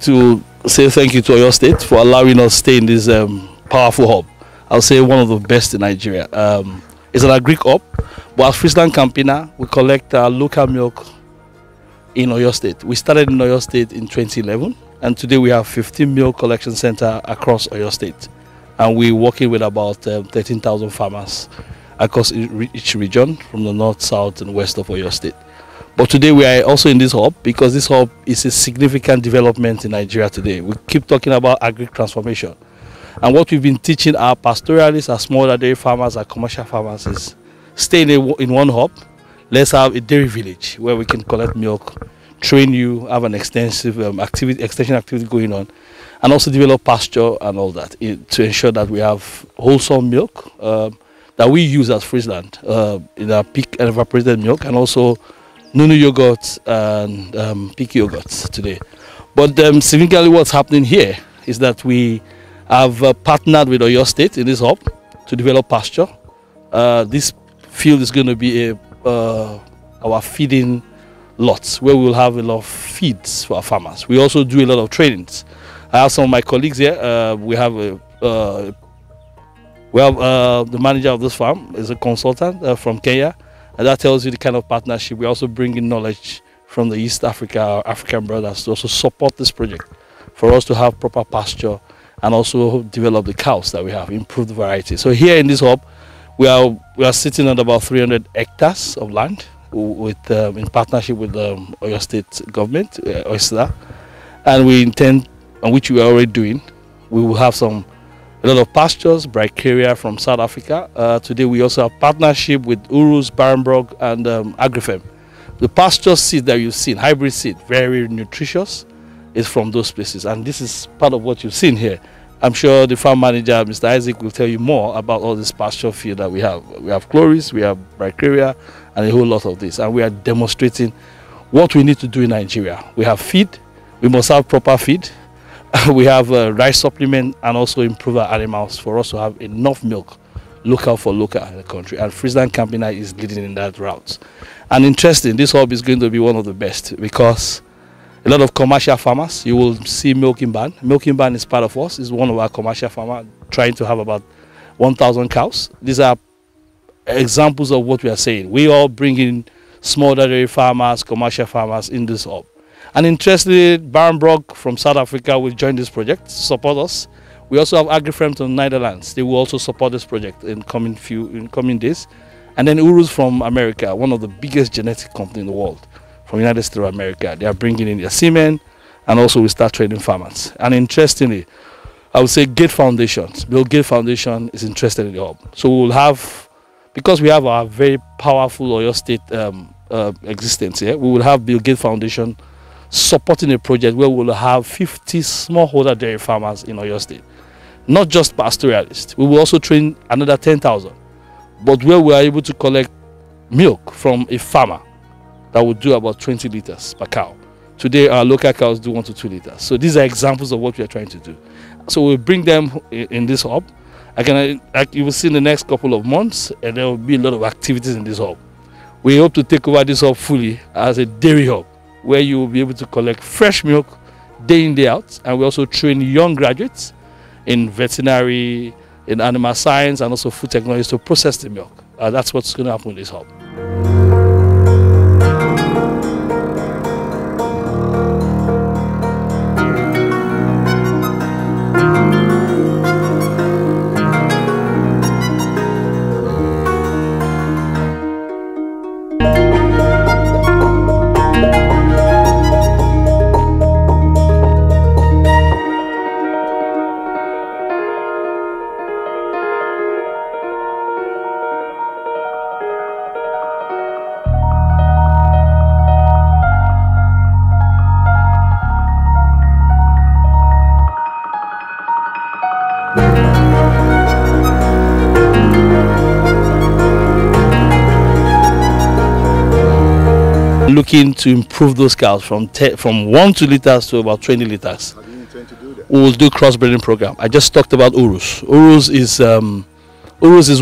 to say thank you to Oyo State for allowing us to stay in this powerful hub. I'll say one of the best in Nigeria. It's an agri hub, but at FrieslandCampina, we collect local milk in Oyo State. We started in Oyo State in 2011, and today we have 15 milk collection centers across Oyo State. And we're working with about 13,000 farmers across each region from the north, south, and west of Oyo State. But today we are also in this hub because this hub is a significant development in Nigeria today. We keep talking about agri transformation. And what we've been teaching our pastoralists, our smaller dairy farmers, our commercial farmers is stay in one hub. Let's have a dairy village where we can collect milk, train you, have an extensive extension activity going on, and also develop pasture and all that to ensure that we have wholesome milk that we use as Friesland in our peak and evaporated milk, and also Nunu yogurts and peak yogurts today. But significantly what's happening here is that we have partnered with Oyo State in this hub to develop pasture. This field is going to be our feeding lots where we will have a lot of feeds for our farmers. We also do a lot of trainings. I have some of my colleagues here. We have the manager of this farm is a consultant from Kenya. And that tells you the kind of partnership. We also bring in knowledge from the East Africa, our African brothers, to also support this project for us to have proper pasture and also develop the cows that we have, improve the variety. So here in this hub, we are sitting on about 300 hectares of land with in partnership with the Oyo State government, Oyster, and we intend, and which we are already doing, we will have a lot of pastures, Bricaria from South Africa. Today we also have partnership with Urus, Barenbrug, and Agrifem. The pasture seed that you've seen, hybrid seed, very nutritious, is from those places. And this is part of what you've seen here. I'm sure the farm manager, Mr. Isaac, will tell you more about all this pasture field that we have. We have Chloris, we have Bricaria, and a whole lot of this. And we are demonstrating what we need to do in Nigeria. We have feed, we must have proper feed. We have rice supplement and also improve our animals for us to have enough milk, local for local in the country. And FrieslandCampina is leading in that route. And interesting, this hub is going to be one of the best because a lot of commercial farmers, you will see Milking Band. Milking Band is part of us, is one of our commercial farmers trying to have about 1,000 cows. These are examples of what we are saying. We all bring in small dairy farmers, commercial farmers in this hub. And interestingly, Barenbrug from South Africa will join this project, support us. We also have Agrifem from the Netherlands. They will also support this project in coming days. And then Urus from America, one of the biggest genetic companies in the world, from the United States of America. They are bringing in their semen, and also we start training farmers. And interestingly, I would say Gate Foundations. Bill Gates Foundation is interested in the hub. So we will have, because we have our very powerful Oyo State existence here, we will have Bill Gates Foundation supporting a project where we will have 50 smallholder dairy farmers in Oyo State. Not just pastoralists. We will also train another 10,000. But where we are able to collect milk from a farmer that will do about 20 liters per cow. Today, our local cows do 1 to 2 liters. So these are examples of what we are trying to do. So we'll bring them in this hub. You will see in the next couple of months, and there will be a lot of activities in this hub. We hope to take over this hub fully as a dairy hub, where you will be able to collect fresh milk day in, day out. And we also train young graduates in veterinary, in animal science, and also food technology to process the milk. That's what's going to happen in this hub. Looking to improve those cows from 1 to liters to about 20 liters. How do you intend to do that? We will do crossbreeding program. I just talked about Urus. Urus is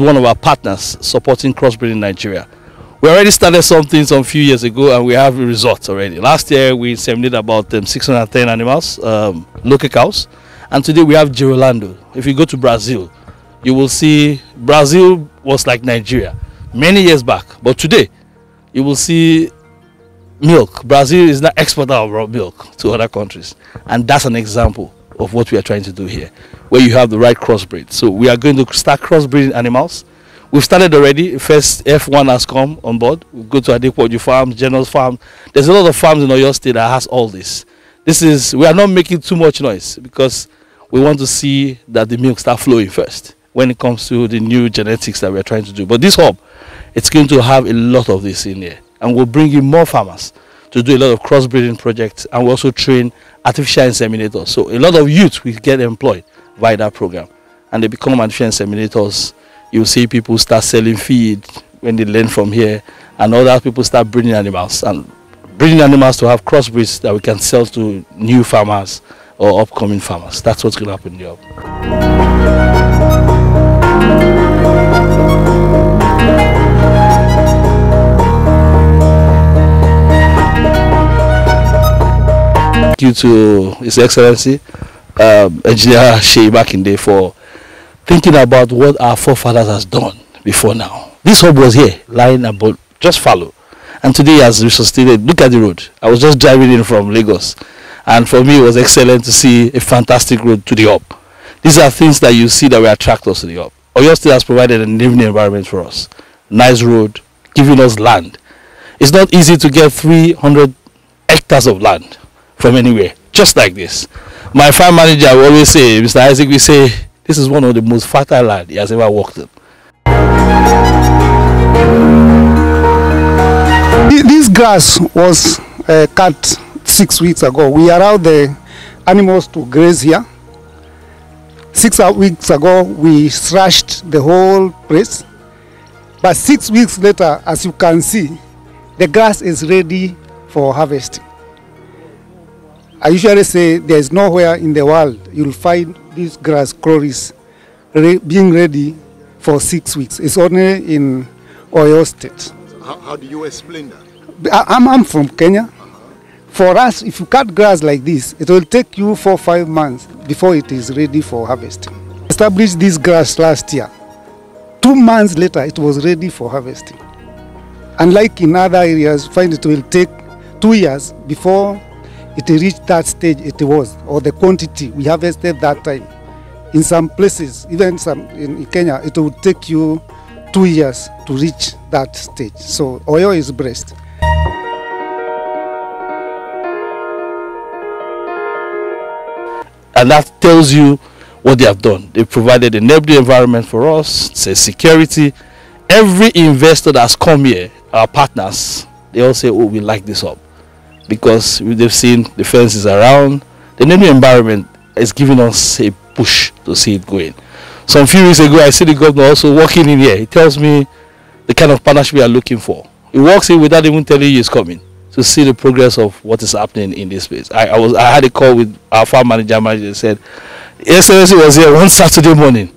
one of our partners supporting crossbreeding in Nigeria. We already started something some few years ago, and we have results already. Last year we inseminated about 610 animals, local cows, and today we have Girolando. If you go to Brazil, you will see Brazil was like Nigeria many years back, but today you will see milk. Brazil is not exporter of raw milk to other countries, and that's an example of what we are trying to do here, where you have the right crossbreed. So we are going to start crossbreeding animals. We've started already. First F1 has come on board. We go to Adequoju Farm, General's Farm. There's a lot of farms in Oyo State that has all this. We are not making too much noise because we want to see that the milk start flowing first when it comes to the new genetics that we are trying to do. But this hub, it's going to have a lot of this in here, and we'll bring in more farmers to do a lot of crossbreeding projects, and we also train artificial inseminators. So a lot of youth will get employed via that program, and they become artificial inseminators. You'll see people start selling feed when they learn from here, and other people start breeding animals, and breeding animals to have crossbreeds that we can sell to new farmers or upcoming farmers. That's what's going to happen in the hub. Thank you to His Excellency, Engineer Shea Makinde, for thinking about what our forefathers has done before now. This hub was here, lying about just fallow, and today he has resuscitated. Look at the road. I was just driving in from Lagos, and for me it was excellent to see a fantastic road to the hub. These are things that you see that will attract us to the hub. Oyo State has provided an enabling environment for us. Nice road, giving us land. It's not easy to get 300 hectares of land from anywhere, just like this. My farm manager will always say, Mr. Isaac, we say, this is one of the most fertile land he has ever worked in. This grass was cut 6 weeks ago. We allowed the animals to graze here. 6 weeks ago, we thrashed the whole place. But 6 weeks later, as you can see, the grass is ready for harvesting. I usually say there's nowhere in the world you'll find this grass chloris being ready for 6 weeks. It's only in Oyo State. How do you explain that? I'm from Kenya. For us, if you cut grass like this, it will take you 4 or 5 months before it is ready for harvesting. Established this grass last year. 2 months later, it was ready for harvesting. Unlike in other areas, find it will take 2 years before it reached that stage it was, or the quantity we harvested that time. In some places, even some in Kenya, it would take you 2 years to reach that stage. So Oyo is blessed. And that tells you what they have done. They provided an enabling environment for us, say security. Every investor that's come here, our partners, they all say, oh, we like this hub, because they've seen the fences around. The enabling environment is giving us a push to see it going. Some few weeks ago, I see the governor also walking in here. He tells me the kind of partnership we are looking for. He walks in without even telling you he's coming, to see the progress of what is happening in this place. I had a call with our farm manager said, Excellency was here one Saturday morning.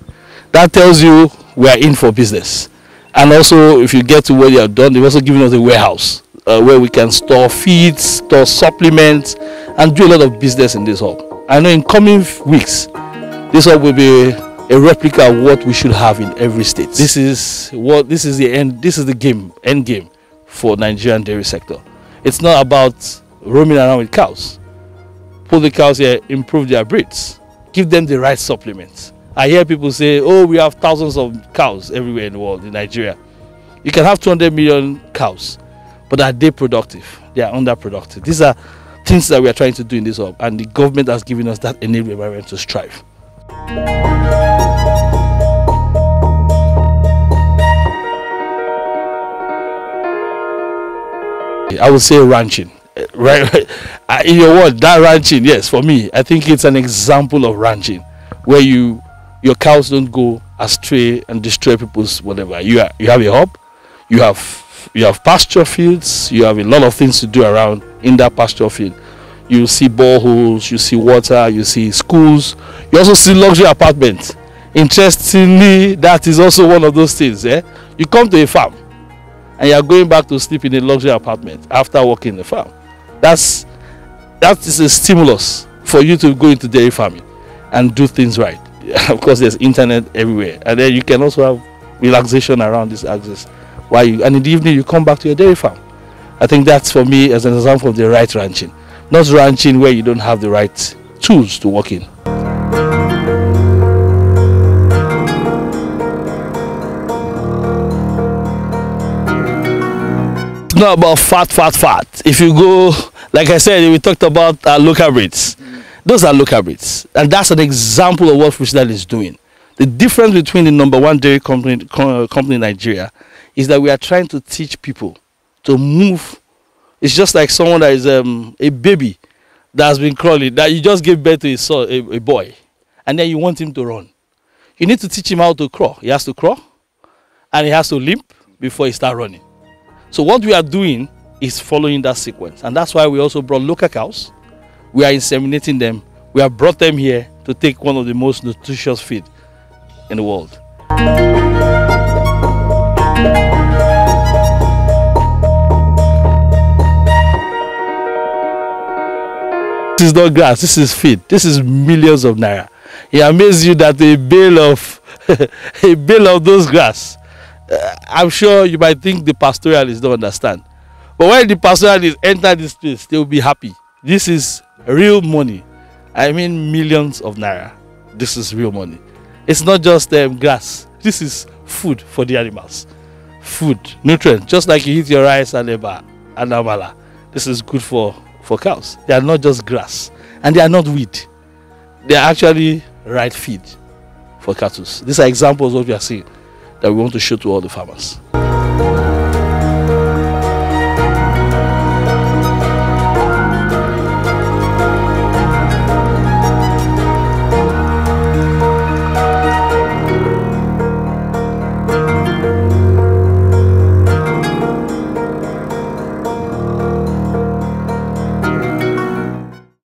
That tells you we are in for business. And also, if you get to where you are done, they've also given us a warehouse where we can store feeds, store supplements, and do a lot of business in this hub. I know in coming weeks, this hub will be a replica of what we should have in every state. This is the end game for Nigerian dairy sector. It's not about roaming around with cows. Pull the cows here, improve their breeds, give them the right supplements. I hear people say, oh, we have thousands of cows everywhere in the world, in Nigeria. You can have 200 million cows, but are they productive? They are underproductive. These are things that we are trying to do in this hub, and the government has given us that enabling environment to strive. I would say ranching. Right? In your word, that ranching, yes, for me, I think it's an example of ranching, where your cows don't go astray and destroy people's whatever. You have a hub, you have pasture fields, you have a lot of things to do around in that pasture field. You see boreholes, you see water, you see schools, you also see luxury apartments. Interestingly, that is also one of those things. You come to a farm, and you are going back to sleep in a luxury apartment after working the farm. That is a stimulus for you to go into dairy farming and do things right. Of course, there's internet everywhere, and then you can also have relaxation around this axis. And in the evening you come back to your dairy farm. I think that's, for me, as an example of the right ranching. Not ranching where you don't have the right tools to work in. It's not about fat. If you go, like I said, we talked about local breeds. Those are local breeds, and that's an example of what Friesland is doing. The difference between the #1 dairy company in Nigeria is that we are trying to teach people to move. It's just like someone that is a baby that has been crawling, that you just gave birth to a boy, and then you want him to run. You need to teach him how to crawl. He has to crawl, and he has to limp before he starts running. So what we are doing is following that sequence, and that's why we also brought local cows. We are inseminating them. We have brought them here to take one of the most nutritious feed in the world. This is not grass, this is feed. This is millions of naira. It amazes you that a bale of a bale of those grass. I'm sure you might think the pastoralists don't understand. But when the pastoralists enter this place, they will be happy. This is real money. I mean millions of naira. This is real money. It's not just grass. This is food for the animals. Food, nutrient. Just like you eat your rice and amala. This is good for cows. They are not just grass. And they are not weed. They are actually right feed for cattle. These are examples of what we are seeing that we want to show to all the farmers.